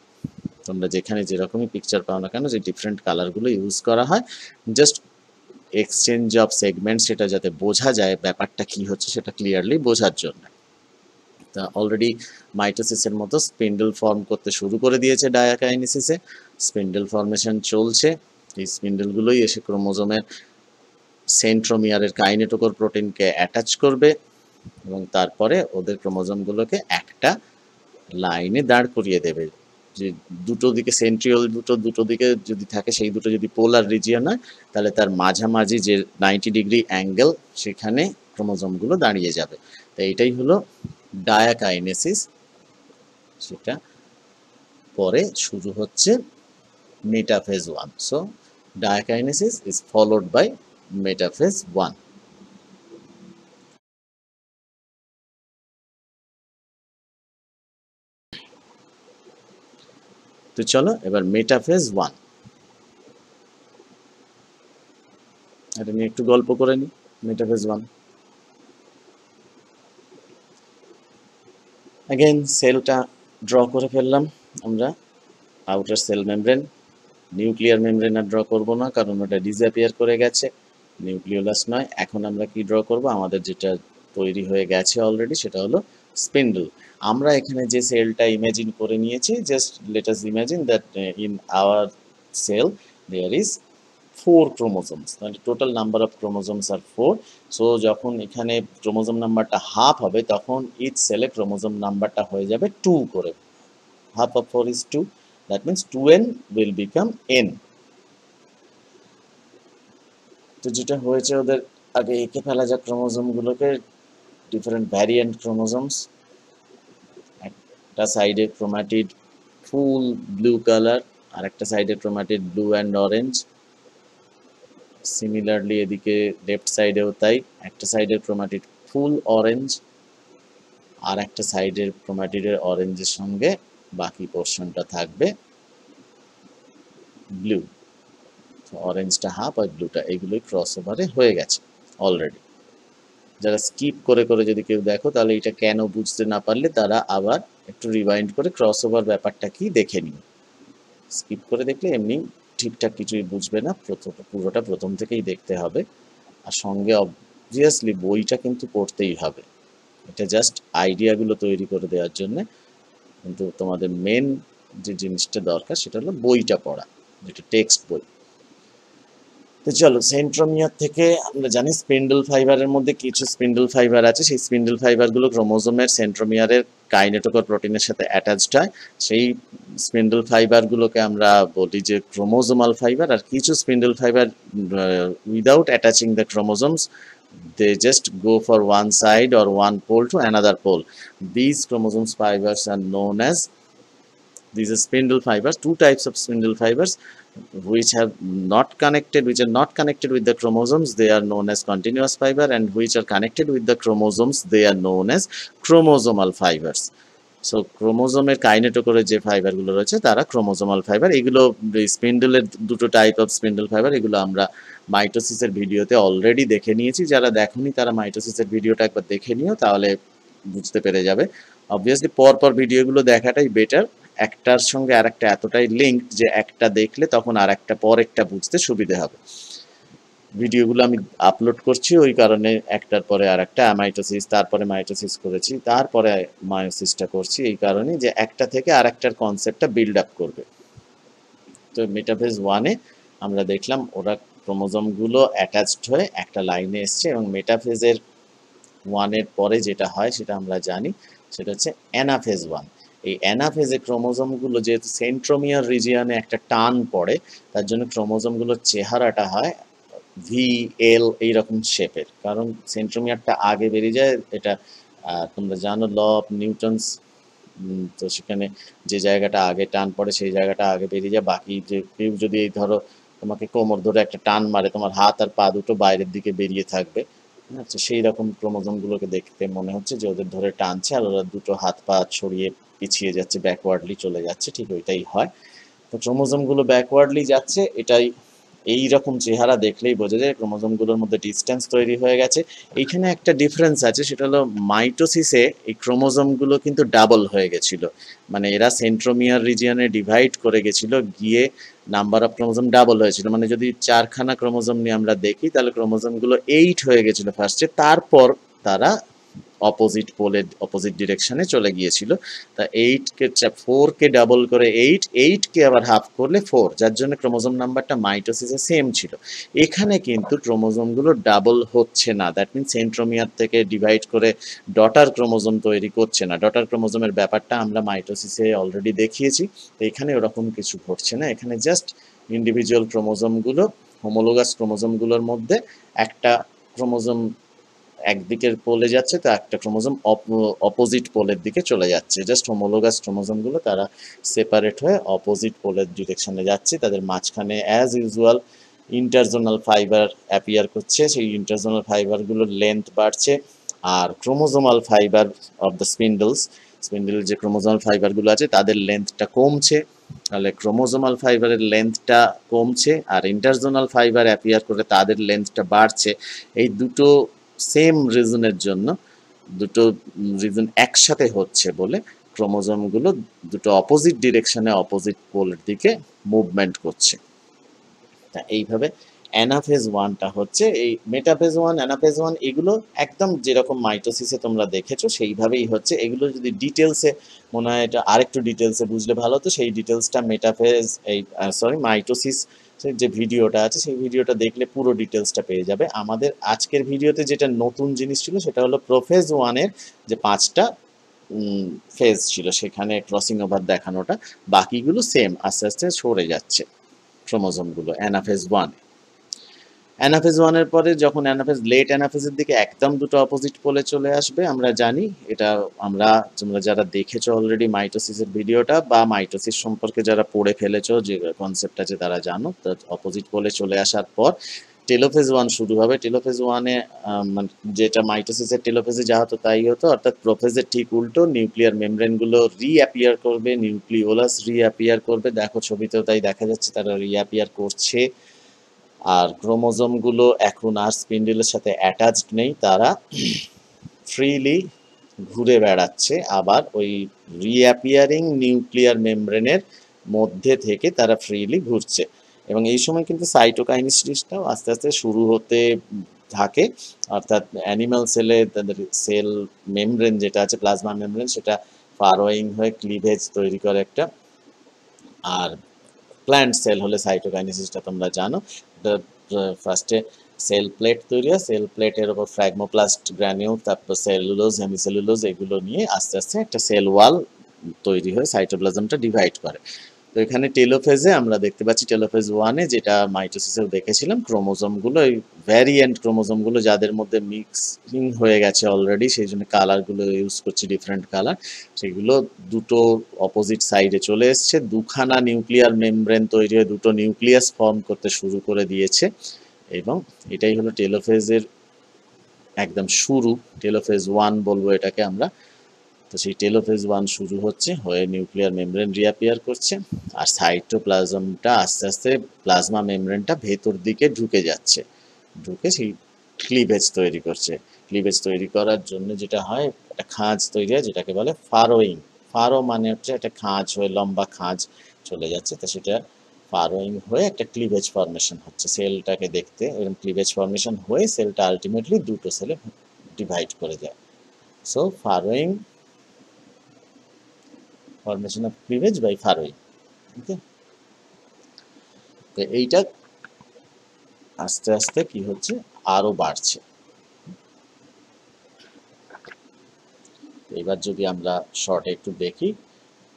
তোমরা যেখানে যেরকমই পিকচার পাও না কেন যে ডিফারেন্ট কালারগুলো ইউজ করা হয় জাস্ট এক্সচেঞ্জ অফ সেগমেন্ট, সেটা যাতে বোঝা যায় ব্যাপারটা কি হচ্ছে সেটা ক্লিয়ারলি বোঝার জন্য। তা অলরেডি মাইটোসিসের মতো স্পিন্ডল ফর্ম করতে শুরু করে দিয়েছে ডায়াকাইনেসিসে, স্পিন্ডল ফর্মেশন চলছে। এই স্পিন্ডলগুলোই এসে ক্রোমোজোমের সেন্ট্রোমিয়ারের কাইনেটোকোর প্রোটিনকে অ্যাটাচ করবে এবং তারপরে ওদের ক্রোমোজোমগুলোকে একটা লাইনে দাঁড় করিয়ে দেবে। যে দুটো দিকে সেন্ট্রিওল দুটো দিকে যদি থাকে, সেই দুটো যদি পোলার রিজিয়ন হয় তাহলে তার মাঝামাঝি যে 90 ডিগ্রি অ্যাঙ্গেল সেখানে ক্রোমোজোমগুলো দাঁড়িয়ে যাবে। তো এইটাই হলো ডায়াকাইনেসিস। সেটা পরে শুরু হচ্ছে metaphase one. So diakinesis is followed by metaphase one. তো চলো এবার মেটাফেজ ওয়ান এটা নিয়ে একটু গল্প করে নিই। মেটাফেজ ওয়ান অ্যাগেন সেলটা ড্র করে ফেললাম আমরা, outer cell membrane. Nuclear membrane আর ড্র করবো না কারণ ওটা ডিসঅ্যাপিয়ার করে গেছে, নিউক্লিওলাস নয়। এখন আমরা কি ড্র করব, আমাদের যেটা তৈরি হয়ে গেছে অলরেডি সেটা হলো স্পিন্ডল। আমরা এখানে যে সেলটা ইমাজিন করে নিয়েছি, just let us imagine that in our cell there is 4 chromosomes, মানে টোটাল নাম্বার অফ ক্রোমোজোমস আর 4। সো যখন এখানে ক্রোমোজোম নাম্বারটা হাফ হবে তখন ইচ সেলে ক্রোমোজোম নাম্বারটা হয়ে যাবে 2 করে। half of 4 is 2, that means 2n will become n। তো যেটা হয়েছে ওদের আগে এঁকে ফেলা যাক ক্রোমোজোমগুলোকে, ডিফারেন্ট ভ্যারিয়েন্ট ক্রোমোজোমস। একটা সাইডে ক্রোমাটিড ফুল ব্লু কালার, আর একটা সাইডে chromatid blue and orange. Similarly এদিকে লেফট সাইডেও তাই, একটা সাইডের ক্রোমাটিড ফুল অরেঞ্জ আর একটা সাইডের ক্রোমাটিডের অরেঞ্জের সঙ্গে বাকি পোর্শনটা থাকবে ব্লু। অরেঞ্জটা হাফ আর ব্লুটা, এইগুলোই ক্রস ওভারে হয়ে গেছে অলরেডি। যারা স্কিপ করে করে যদি কেউ দেখো তাহলে এটা কেন বুঝতে না পারলে তারা আবার একটু রিওয়াইন্ড করে ক্রস ওভার ব্যাপারটা কি দেখে নিও। স্কিপ করে দেখলে এমনি ঠিকঠাক কিছুই বুঝবে না, পুরোটা প্রথম থেকেই দেখতে হবে। আর সঙ্গে অবভিয়াসলি বইটা কিন্তু পড়তেই হবে, এটা জাস্ট আইডিয়াগুলো তৈরি করে দেওয়ার জন্য। কিন্তু তোমাদের মেন যে জিনিসটা দরকার সেটা হলো বইটা পড়া, যেটা টেক্সট বই। তো চলো সেন্ট্রোমিয়ার থেকে আমরা জানি স্পিন্ডল ফাইবারের মধ্যে কিছু স্পিন্ডল ফাইবার আছে, সেই স্পিন্ডল ফাইবারগুলো ক্রোমোজোমের সেন্ট্রোমিয়ারের কাইনেটোকর প্রোটিনের সাথে অ্যাটাচড হয়। সেই স্পিন্ডল ফাইবারগুলোকে আমরা বলি যে ক্রোমোজোমাল ফাইবার। আর কিছু spindle fibre without attaching the chromosomes, they just go for one side or one pole to another pole. These chromosomes fibers are known as, these are spindle fibers. Two types of spindle fibers which are not connected with the chromosomes, they are known as continuous fiber, and which are connected with the chromosomes, they are known as chromosomal fibers. So ক্রোমোজোমের কাইনেটোকোরের যে ফাইবারগুলো রয়েছে তারা chromosomal fibre. এগুলো স্পিন্ডলের দুটো type of spindle fibre, এগুলো আমরা মাইটোসিসের ভিডিওতে already দেখে নিয়েছি। যারা দেখোনি তারা মাইটোসিসের ভিডিওটা একবার দেখে নিও, তাহলে বুঝতে পেরে যাবে। অবভিয়াসলি পরপর ভিডিওগুলো দেখাটাই বেটার, একটার সঙ্গে আর একটা এতটাই লিঙ্ক যে একটা দেখলে তখন আর একটা পরেরটা বুঝতে সুবিধে হবে। ভিডিওগুলো আমি আপলোড করছি ওই কারণে একটার পরে আর একটা, মাইটোসিস তারপরে মাইটোসিস করেছি তারপরে মায়োসিসটা করছি, এই কারণে যে একটা থেকে আর একটার কনসেপ্টটা বিল্ড আপ করবে। তো মেটাফেজ ওয়ানে আমরা দেখলাম ওরা ক্রোমোজোমগুলো অ্যাটাচড হয়ে একটা লাইনে এসছে, এবং মেটাফেজের ওয়ানের পরে যেটা হয় সেটা আমরা জানি সেটা হচ্ছে অ্যানাফেজ 1। এই অ্যানাফেজে ক্রোমোজোমগুলো যেহেতু সেন্ট্রোমিয়ার রিজিয়নে একটা টান পড়ে, তার জন্য ক্রোমোজোমগুলোর চেহারাটা হয় ভি এল এইরকম শেপের, কারণ সেন্ট্রোমিয়ারটা আগে বেরিয়ে যায়। এটা তোমরা জানো ল অফ নিউটনস, তো সেখানে যে জায়গাটা আগে টান পড়ে সেই জায়গাটা আগে বেরিয়ে যায়। বাকি যে কেউ যদি এই ধরো তোমাকে কোমর ধরে একটা টান মারে, তোমার হাত আর পা দুটো বাইরের দিকে বেরিয়ে থাকবে। আচ্ছা, সেই রকম ক্রোমোজোমগুলোকে দেখতে মনে হচ্ছে যে ওদের ধরে টানছে আর ওরা দুটো হাত পা ছড়িয়ে পিছিয়ে যাচ্ছে, ব্যাকওয়ার্ডলি চলে যাচ্ছে, ঠিক ওইটাই হয়। তো ক্রোমোজোমগুলো ব্যাকওয়ার্ডলি যাচ্ছে, এটাই এই রকম চেহারা দেখলেই বোঝা যায় ক্রোমোজোমগুলোর মধ্যে ডিস্টেন্স তৈরি হয়ে গেছে। এইখানে একটা ডিফারেন্স আছে, সেটা হলো মাইটোসিসে এই ক্রোমোজোমগুলো কিন্তু ডাবল হয়ে গেছিল, মানে এরা সেন্ট্রোমিয়ার রিজিয়নে ডিভাইড করে গেছিল, গিয়ে নাম্বার অফ ক্রোমোজোম ডাবল হয়েছিল। মানে যদি 4খানা ক্রোমোজোম নিয়ে আমরা দেখি তাহলে ক্রোমোজোমগুলো 8 হয়ে গেছিল ফার্স্টে, তারপর তারা অপোজিট পোলে অপোজিট ডিরেকশনে চলে গিয়েছিল। তা 4কে ডাবল করে 8কে আবার হাফ করলে 4, যার জন্য ক্রোমোজোম নাম্বারটা মাইটোসিসে সেম ছিল। এখানে কিন্তু ক্রোমোজোমগুলো ডাবল হচ্ছে না, দ্যাট মিনস সেন্ট্রোমিয়ার থেকে ডিভাইড করে ডটার ক্রোমোজোম তৈরি করছে না। ডটার ক্রোমোজোমের ব্যাপারটা আমরা মাইটোসিসে অলরেডি দেখিয়েছি, তো এখানে ওরকম কিছু ঘটছে না। এখানে জাস্ট ইন্ডিভিজুয়াল ক্রোমোজোমগুলো, হোমোলোগাস ক্রোমোজোমগুলোর মধ্যে একটা ক্রোমোজোম একদিকের পোলে যাচ্ছে, তো একটা ক্রোমোজোম অপোজিট পোলের দিকে চলে যাচ্ছে। জাস্ট হোমোলোগাস ক্রোমোজোমগুলো তারা সেপারেট হয়ে অপোজিট পোলের ডিরেকশনে যাচ্ছে। তাদের মাঝখানে as usual interzonal fibre appear করছে, সেই ইন্টারজোনাল ফাইবারগুলোর লেন্থ বাড়ছে। আর chromosomal fibre of the spindle যে ক্রোমোজোমাল ফাইবারগুলো আছে তাদের লেন্থটা কমছে, তাহলে ক্রোমোজোমাল ফাইবারের লেন্থটা কমছে আর ইন্টারজোনাল ফাইবার অ্যাপিয়ার করে তাদের লেন্থটা বাড়ছে। এই দুটো সেম রিজনের জন্য, দুটো রিজন একসাথে হচ্ছে বলে ক্রোমোজোমগুলো দুটো অপোজিট ডিরেকশনে অপোজিট পোলের দিকে মুভমেন্ট করছে। তা এইভাবে অ্যানাফেজ 1টা হচ্ছে। এই মেটাফেজ 1, অ্যানাফেজ 1 এগুলো একদম যেরকম মাইটোসিসে তোমরা দেখেছো সেইভাবেই হচ্ছে। এগুলো যদি ডিটেলসে মনে হয় এটা আরেকটু ডিটেলসে বুঝলে ভালো হতো, সেই ডিটেলসটা মেটাফেজ মাইটোসিস যে ভিডিওটা আছে সেই ভিডিওটা দেখলে পুরো ডিটেলসটা পেয়ে যাবে। আমাদের আজকের ভিডিওতে যেটা নতুন জিনিস ছিল সেটা হলো প্রোফেজ 1-এর যে 5টা ফেজ ছিল সেখানে ক্রসিং ওভার দেখানোটা, বাকিগুলো সেম আস্তে আস্তে সরে যাচ্ছে ক্রোমোজোমগুলো অ্যানাফেজ 1। অ্যানাফেজ 1-এর পরে যখন লেট অ্যানাফেজের দিকে একদম দুটো অপোজিট পোলে চলে আসবে, আমরা জানি এটা। তোমরা যারা দেখেছো অলরেডি মাইটোসিসের ভিডিওটা বা মাইটোসিস সম্পর্কে যারা পড়ে ফেলেছো, যে কনসেপ্ট আছে তারা জানো। তার অপোজিট পোলে চলে আসার পর টেলোফেজ 1 শুরু হবে। টেলোফেজ 1-এ যেটা মাইটোসিসের টেলোফেজে যা হতো তাই হতো, অর্থাৎ প্রোফেজের ঠিক উল্টো, নিউক্লিয়ার মেমব্রেনগুলো রিঅ্যাপিয়ার করবে, নিউক্লিওলাস রিঅ্যাপিয়ার করবে। দেখো ছবিতেও তাই দেখা যাচ্ছে, তারা রিঅ্যাপিয়ার করছে। আর ক্রোমোজোমগুলো এখন আর স্পিন্ডেলের সাথে অ্যাটাচড নেই, তারা ফ্রিলি ঘুরে বেড়াচ্ছে। আবার ওই রিঅ্যাপিয়ারিং নিউক্লিয়ার মেমব্রেনের মধ্যে থেকে তারা ফ্রিলি ঘুরছে। এবং এই সময় কিন্তু সাইটোকাইনেসিসটাও আস্তে আস্তে শুরু হতে থাকে, অর্থাৎ অ্যানিমাল সেলে তাদের সেল মেমব্রেন যেটা আছে, প্লাজমা মেমব্রেন, সেটা ফারোয়িং হয়ে ক্লিভেজ তৈরি করে একটা। আর প্ল্যান্ট সেল হলে সাইটোকাইনেসিসটা তোমরা জানো, ফার্স্টে সেল প্লেট তৈরি হয়, সেল প্লেটের উপর ফ্র্যাগমোপ্লাস্ট গ্র্যানিউল, তারপর সেলুলোজ, হেমিসেলুলোজ, এগুলো নিয়ে আস্তে আস্তে একটা সেল ওয়াল তৈরি হয়ে সাইটোপ্লাজমটা ডিভাইড করে। তো এখানে টেলোফেজে আমরা দেখতে পাচ্ছি, টেলোফেজ 1-এ যেটা মাইটোসিসেও দেখেছিলাম, ক্রোমোজোমগুলো এই ভ্যারিয়েন্ট ক্রোমোজোমগুলো যাদের মধ্যে মিক্সিং হয়ে গেছে অলরেডি, সেই জন্য কালারগুলো ইউজ করছি ডিফারেন্ট কালার, সেগুলো দুটো অপোজিট সাইডে চলে এসছে। দুখানা নিউক্লিয়ার মেমব্রেন তৈরি হয়ে দুটো নিউক্লিয়াস ফর্ম করতে শুরু করে দিয়েছে। এবং এটাই হলো টেলোফেজের একদম শুরু, টেলোফেজ 1 বলবো এটাকে আমরা। তো সেই টেলোফেজ 1 শুরু হচ্ছে, হয়ে নিউক্লিয়ার মেমব্রেন রিঅ্যাপিয়ার করছে। আর সাইটোপ্লাজমটা আস্তে আস্তে প্লাজমা মেমব্রেনটা ভেতর দিকে ঢুকে যাচ্ছে, ঢুকে সেই ক্লিভেজ তৈরি করছে। ক্লিভেজ তৈরি করার জন্য যেটা হয়, একটা খাঁজ তৈরি হয় যেটাকে বলে ফারোয়িং। ফারো মানে হচ্ছে একটা খাঁজ হয়ে লম্বা খাঁজ চলে যাচ্ছে, তো সেটা ফারোয়িং হয়ে একটা ক্লিভেজ ফর্মেশন হচ্ছে। সেলটাকে দেখতে এরকম ক্লিভেজ ফর্মেশন হয়ে সেলটা আলটিমেটলি দুটো সেলে ডিভাইড করে যায়। So furrowing, formation of cleavage by furrowing. Okay, তো এইটা আস্তে আস্তে কি হচ্ছে, আরো বাড়ছে। এবার যদি আমরা শর্টে একটু দেখি,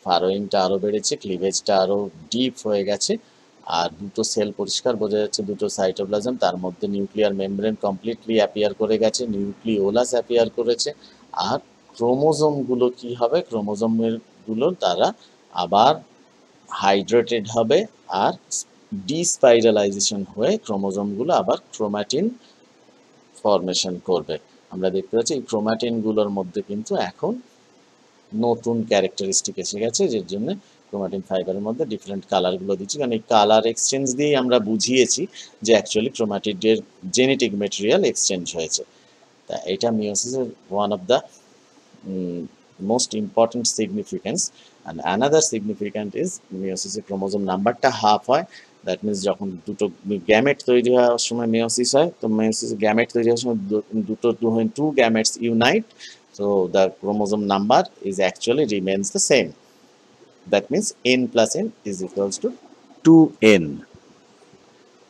ফারোয়িংটা আরও বেড়েছে, ক্লিভেজটা আরও ডিপ হয়ে গেছে, আর দুটো সেল পরিষ্কার বোঝা যাচ্ছে, দুটো সাইটোপ্লাজম, তার মধ্যে নিউক্লিয়ার মেমব্রেন কমপ্লিটলি অ্যাপিয়ার করে গেছে, নিউক্লিওলাস অ্যাপিয়ার করেছে। আর ক্রোমোজোমগুলো কি হবে, ক্রোমোজোমগুলো তারা আবার হাইড্রেটেড হবে আর ডিস্পাইরালাইজেশন হয়ে ক্রোমোজোমগুলো আবার ক্রোমাটিন ফরমেশন করবে। আমরা দেখতে পাচ্ছি এই ক্রোমাটিনগুলোর মধ্যে কিন্তু এখন নতুন ক্যারেক্টারিস্টিক এসে গেছে, যার জন্য ক্রোমাটিন ফাইবারের মধ্যে ডিফারেন্ট কালারগুলো দিচ্ছি, কারণ এই কালার এক্সচেঞ্জ দিয়েই আমরা বুঝিয়েছি যে অ্যাকচুয়ালি ক্রোমাটিডের জেনেটিক মেটেরিয়াল এক্সচেঞ্জ হয়েছে। তা এটা মিওসিসের one of the most important significance. And another significant is meiosis ক্রোমোজোম নাম্বারটা হাফ হয়, দ্যাট মিনস যখন দুটো গ্যামেট তৈরি হওয়ার সময় মেয়োসিস হয়, তো মেয়োসিস গ্যামেট তৈরি হওয়ার সময় two gametes unite, so the chromosome number is actually remains the same. That means n plus n is equals to 2n.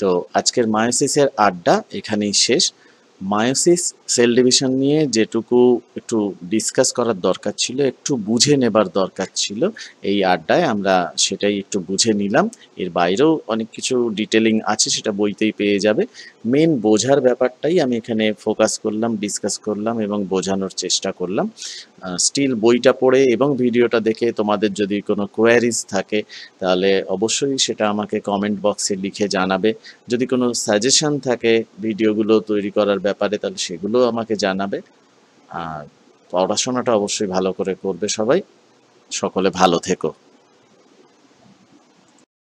তো আজকের মায়োসিসের আড্ডা এখানেই শেষ। মায়োসিস সেল ডিভিশন নিয়ে যেটুকু একটু ডিসকাস করার দরকার ছিল, একটু বুঝে নেবার দরকার ছিল, এই আড্ডায় আমরা সেটাই একটু বুঝে নিলাম। এর বাইরেও অনেক কিছু ডিটেলিং আছে, সেটা বইতেই পেয়ে যাবে। মেন বোঝার ব্যাপারটাই আমি এখানে ফোকাস করলাম, ডিসকাস করলাম এবং বোঝানোর চেষ্টা করলাম। স্টিল বইটা পড়ে এবং ভিডিওটা দেখে তোমাদের যদি কোনো কোয়ারিজ থাকে তাহলে অবশ্যই সেটা আমাকে কমেন্ট বক্সে লিখে জানাবে। যদি কোনো সাজেশন থাকে ভিডিওগুলো তৈরি করার ব্যাপারে তাহলে সেগুলো আমাকে জানাবে। আর পড়াশোনাটা অবশ্যই ভালো করে করবে সবাই। সকলে ভালো থেকো।